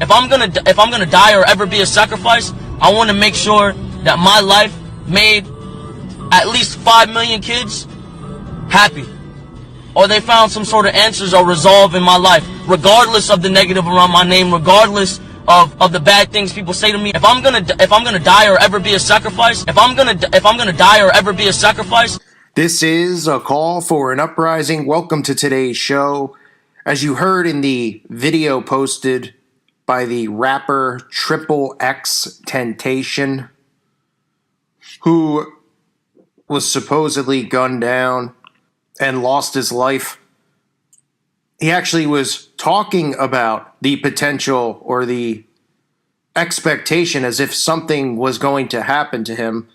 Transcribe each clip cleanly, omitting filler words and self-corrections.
If I'm gonna die or ever be a sacrifice, I want to make sure that my life made at least 5 million kids happy, or they found some sort of answers or resolve in my life, regardless of the negative around my name, regardless of the bad things people say to me. If I'm gonna die or ever be a sacrifice, if I'm gonna die or ever be a sacrifice. This is a call for an uprising. Welcome to today's show. As you heard in the video posted by the rapper N.W.O, who was supposedly gunned down and lost his life, he actually was talking about the potential or the expectation as if something was going to happen to him.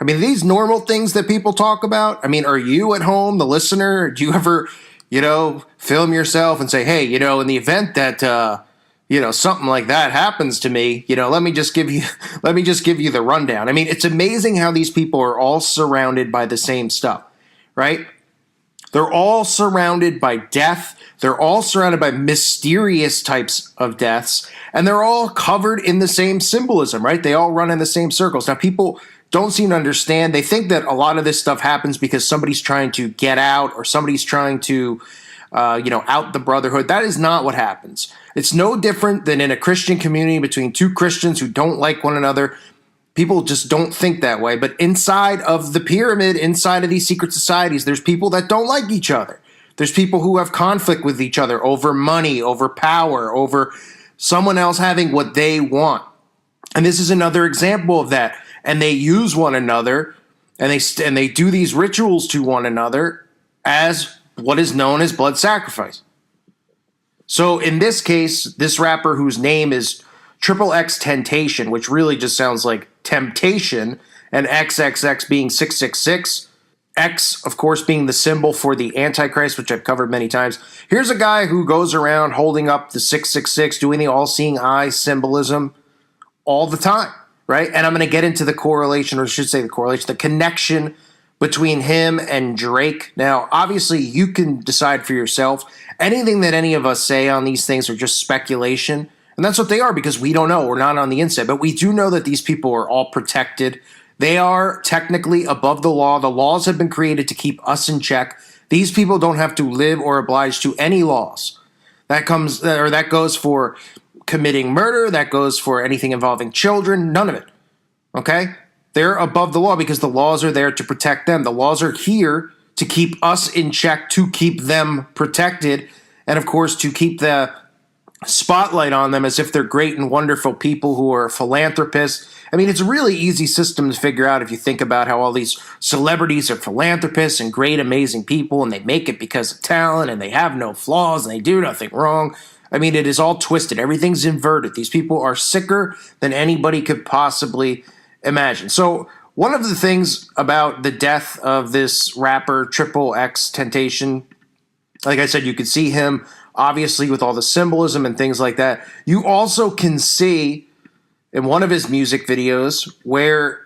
I mean, these normal things that people talk about. I mean, are you at home, the listener? Do you ever, film yourself and say, hey, in the event that, something like that happens to me, let me just give you the rundown. I mean, it's amazing how these people are all surrounded by the same stuff, right? They're all surrounded by death. They're all surrounded by mysterious types of deaths, and they're all covered in the same symbolism, right? They all run in the same circles. Now, people don't seem to understand. They think that a lot of this stuff happens because somebody's trying to get out or somebody's trying to, out the brotherhood. That is not what happens. It's no different than in a Christian community between two Christians who don't like one another. People just don't think that way. But inside of the pyramid, inside of these secret societies, there's people that don't like each other. There's people who have conflict with each other over money, over power, over someone else having what they want. And this is another example of that. And they use one another, and they do these rituals to one another as what is known as blood sacrifice. So in this case, this rapper whose name is XXXTentacion, which really just sounds like temptation, and XXX being 666, X, of course, being the symbol for the Antichrist, which I've covered many times. Here's a guy who goes around holding up the 666, doing the all-seeing eye symbolism all the time, right? And I'm going to get into the correlation, or I should say the connection between him and Drake. Now, obviously, you can decide for yourself. Anything that any of us say on these things are just speculation. And that's what they are, because we don't know. We're not on the inside. But we do know that these people are all protected. They are technically above the law. The laws have been created to keep us in check. These people don't have to live or oblige to any laws. That goes for committing murder. That goes for anything involving children. None of it. Okay? They're above the law because the laws are there to protect them. The laws are here to keep us in check, to keep them protected, and of course to keep the spotlight on them as if they're great and wonderful people who are philanthropists. I mean, it's a really easy system to figure out if you think about how all these celebrities are philanthropists and great, amazing people, and they make it because of talent, and they have no flaws, and they do nothing wrong. I mean, it is all twisted. Everything's inverted. These people are sicker than anybody could possibly imagine. So one of the things about the death of this rapper XXXTentacion, like I said, you could see him obviously with all the symbolism and things like that. You also can see in one of his music videos where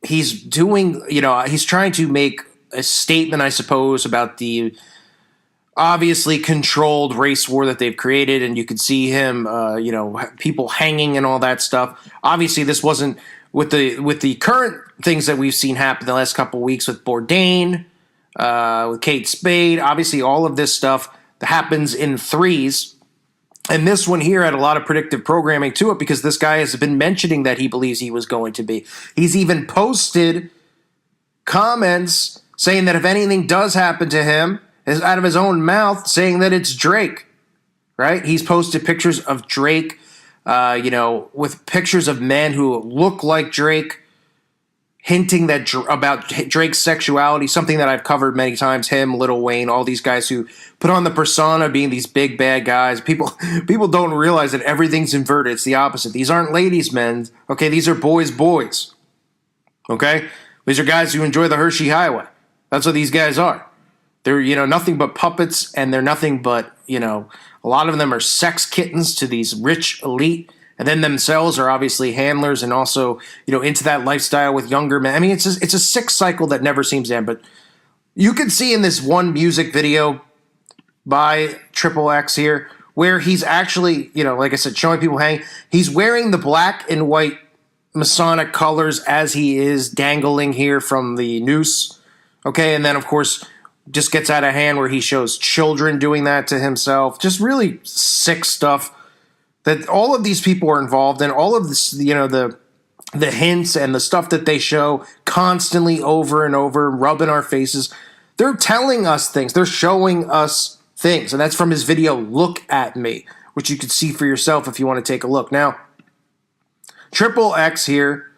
he's doing, he's trying to make a statement, I suppose, about the obviously controlled race war that they've created, and you could see him, people hanging and all that stuff. Obviously, this wasn't with the current things that we've seen happen the last couple of weeks with Bourdain, with Kate Spade. Obviously, all of this stuff that happens in threes. And this one here had a lot of predictive programming to it because this guy has been mentioning that he believes he was going to be. He's even posted comments saying that if anything does happen to him, is out of his own mouth saying that it's Drake, right? He's posted pictures of Drake, with pictures of men who look like Drake, hinting that about Drake's sexuality, something that I've covered many times. Him, Lil Wayne, all these guys who put on the persona being these big bad guys. People don't realize that everything's inverted. It's the opposite. These aren't ladies' men. Okay, these are boys. Okay, these are guys who enjoy the Hershey Highway. That's what these guys are. They're nothing but puppets, and they're nothing but a lot of them are sex kittens to these rich elite. And then themselves are obviously handlers and also, into that lifestyle with younger men. I mean, it's a sick cycle that never seems to end. But you can see in this one music video by XXX here where he's actually, like I said, showing people hanging. He's wearing the black and white Masonic colors as he is dangling here from the noose. Okay, and then, of course, just gets out of hand where he shows children doing that to himself. Just really sick stuff that all of these people are involved in. All of this, the hints and the stuff that they show constantly over and over, rubbing our faces. They're telling us things. They're showing us things. And that's from his video, Look at Me, which you can see for yourself if you want to take a look. Now, Triple X here,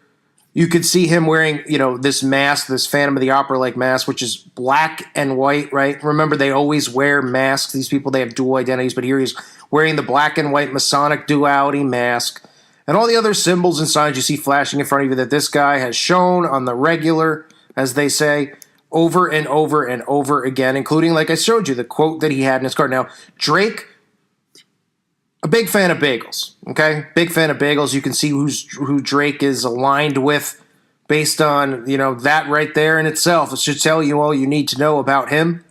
you could see him wearing, this mask, this Phantom of the Opera-like mask, which is black and white, right? Remember, they always wear masks. These people, they have dual identities, but here he's wearing the black and white Masonic duality mask. And all the other symbols and signs you see flashing in front of you that this guy has shown on the regular, as they say, over and over and over again, including, like I showed you, the quote that he had in his card. Now, Drake, a big fan of bagels, okay? Big fan of bagels. You can see who Drake is aligned with based on, that right there in itself. It should tell you all you need to know about him.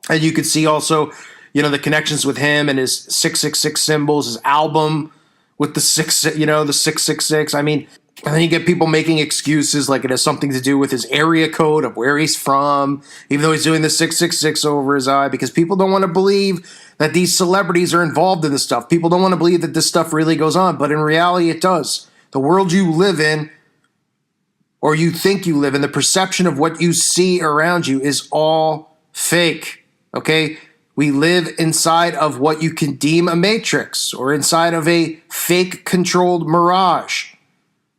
And you can see also, the connections with him and his 666 symbols, his album with the 666. I mean, and then you get people making excuses like it has something to do with his area code of where he's from, even though he's doing the 666 over his eye, because people don't want to believe that these celebrities are involved in this stuff. People don't want to believe that this stuff really goes on, but in reality it does. The world you live in, or you think you live in, the perception of what you see around you is all fake, okay? We live inside of what you can deem a matrix or inside of a fake controlled mirage.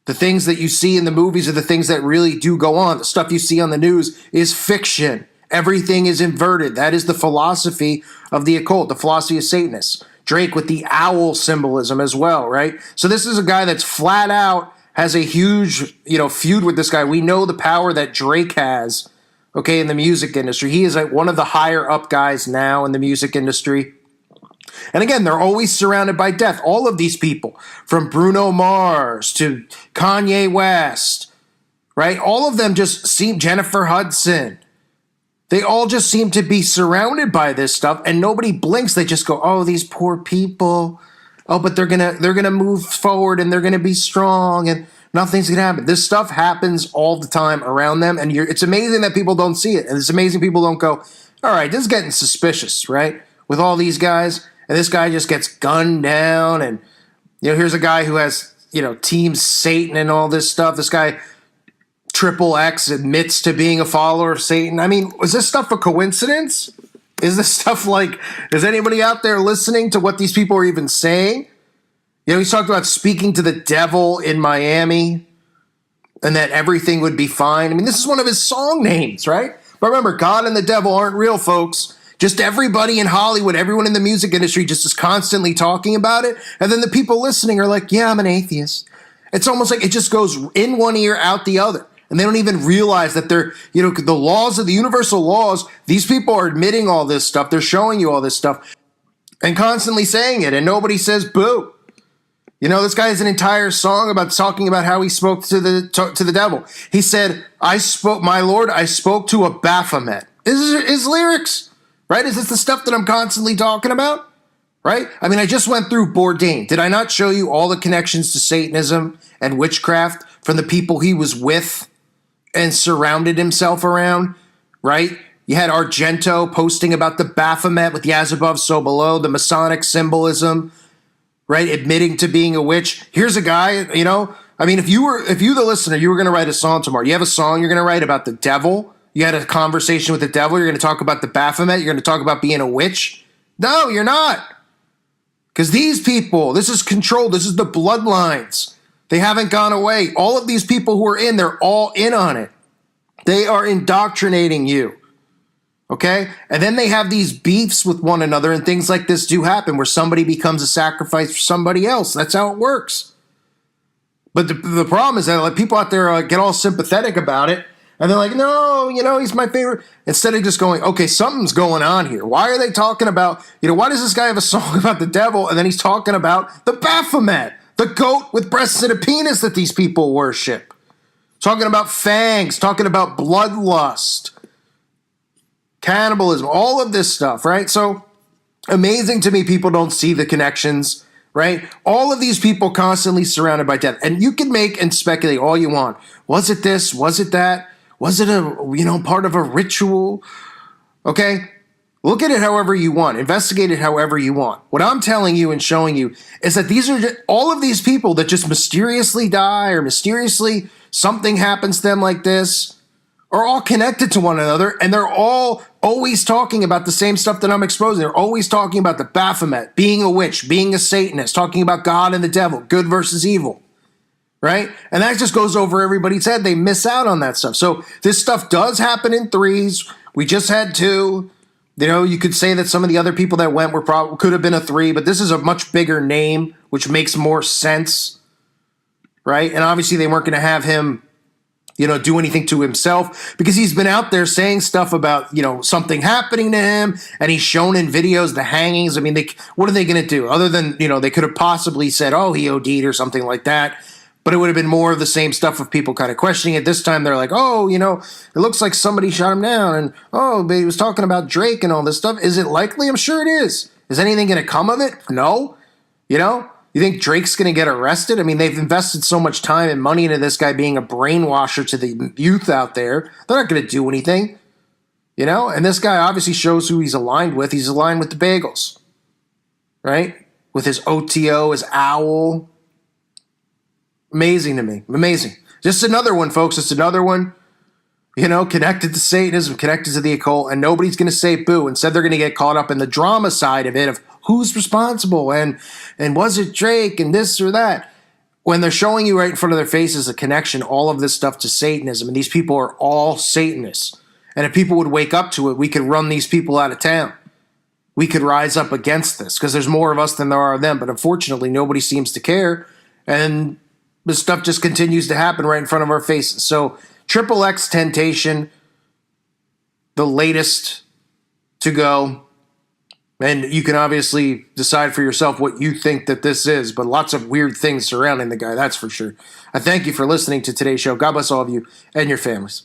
The things that you see in the movies are the things that really do go on. The stuff you see on the news is fiction. Everything is inverted. That is the philosophy of the occult, the philosophy of Satanists. Drake with the owl symbolism as well, right? So this is a guy that's flat out has a huge, feud with this guy. We know the power that Drake has, okay, in the music industry. He is one of the higher up guys now in the music industry. And again, they're always surrounded by death. All of these people, from Bruno Mars to Kanye West, right? All of them just seem, Jennifer Hudson, they all just seem to be surrounded by this stuff, and nobody blinks. They just go, "Oh, these poor people. Oh, but they're gonna move forward and they're gonna be strong and nothing's gonna happen." This stuff happens all the time around them, and it's amazing that people don't see it, and it's amazing people don't go, "All right, this is getting suspicious," right? With all these guys. And this guy just gets gunned down. And, here's a guy who has, Team Satan and all this stuff. This guy, Triple X, admits to being a follower of Satan. I mean, was this stuff a coincidence? Is this stuff is anybody out there listening to what these people are even saying? He's talked about speaking to the devil in Miami and that everything would be fine. I mean, this is one of his song names, right? But remember, God and the devil aren't real, folks. Just everybody in Hollywood, everyone in the music industry just is constantly talking about it. And then the people listening are like, yeah, I'm an atheist. It's almost like it just goes in one ear, out the other. And they don't even realize that they're, the laws of the universal laws, these people are admitting all this stuff. They're showing you all this stuff and constantly saying it. And nobody says boo. This guy has an entire song about talking about how he spoke to the devil. He said, my Lord, I spoke to a Baphomet. This is his lyrics. Right? Is this the stuff that I'm constantly talking about? Right? I mean, I just went through Bourdain. Did I not show you all the connections to Satanism and witchcraft from the people he was with and surrounded himself around? Right? You had Argento posting about the Baphomet with the as above, so below, the Masonic symbolism, right? Admitting to being a witch. Here's a guy, I mean, if you the listener, you were going to write a song tomorrow. You have a song you're going to write about the devil. You had a conversation with the devil. You're going to talk about the Baphomet. You're going to talk about being a witch. No, you're not. Because these people, this is controlled. This is the bloodlines. They haven't gone away. All of these people who are in, they're all in on it. They are indoctrinating you. Okay? And then they have these beefs with one another, and things like this do happen where somebody becomes a sacrifice for somebody else. That's how it works. But the problem is that people out there get all sympathetic about it. And they're like, no, he's my favorite. Instead of just going, okay, something's going on here. Why are they talking about, why does this guy have a song about the devil? And then he's talking about the Baphomet, the goat with breasts and a penis that these people worship. Talking about fangs, talking about bloodlust, cannibalism, all of this stuff, right? So Amazing to me, people don't see the connections, right? All of these people constantly surrounded by death. And you can make and speculate all you want. Was it this? Was it that? Was it part of a ritual? Okay? Look at it however you want. Investigate it however you want. What I'm telling you and showing you is that these are all of these people that just mysteriously die or mysteriously something happens to them like this are all connected to one another, and they're all always talking about the same stuff that I'm exposing. They're always talking about the Baphomet, being a witch, being a Satanist, talking about God and the devil, good versus evil, right? And that just goes over everybody's head. They miss out on that stuff. So this stuff does happen in threes. We just had two. You could say that some of the other people that went could have been a three, but this is a much bigger name, which makes more sense, right? And obviously they weren't going to have him do anything to himself because he's been out there saying stuff about, something happening to him, and he's shown in videos the hangings. I mean, what are they going to do other than, they could have possibly said, oh, he OD'd or something like that, but it would have been more of the same stuff of people kind of questioning it. This time they're like, oh, it looks like somebody shot him down, and oh, but he was talking about Drake and all this stuff. Is it likely? I'm sure it is. Is anything going to come of it? No. You think Drake's going to get arrested? I mean, they've invested so much time and money into this guy being a brainwasher to the youth out there. They're not going to do anything, And this guy obviously shows who he's aligned with. He's aligned with the Bagels, right? With his OTO, his owl. Amazing to me. Amazing. Just another one, folks. Just another one, connected to Satanism, connected to the occult, and nobody's going to say boo. Instead, they're going to get caught up in the drama side of it, of who's responsible, and was it Drake, and this or that. When they're showing you right in front of their faces a connection, all of this stuff to Satanism, and these people are all Satanists. And if people would wake up to it, we could run these people out of town. We could rise up against this, because there's more of us than there are of them. But unfortunately, nobody seems to care, and this stuff just continues to happen right in front of our faces. So Triple-X Temptation, the latest to go. And you can obviously decide for yourself what you think that this is, but lots of weird things surrounding the guy, that's for sure. I thank you for listening to today's show. God bless all of you and your families.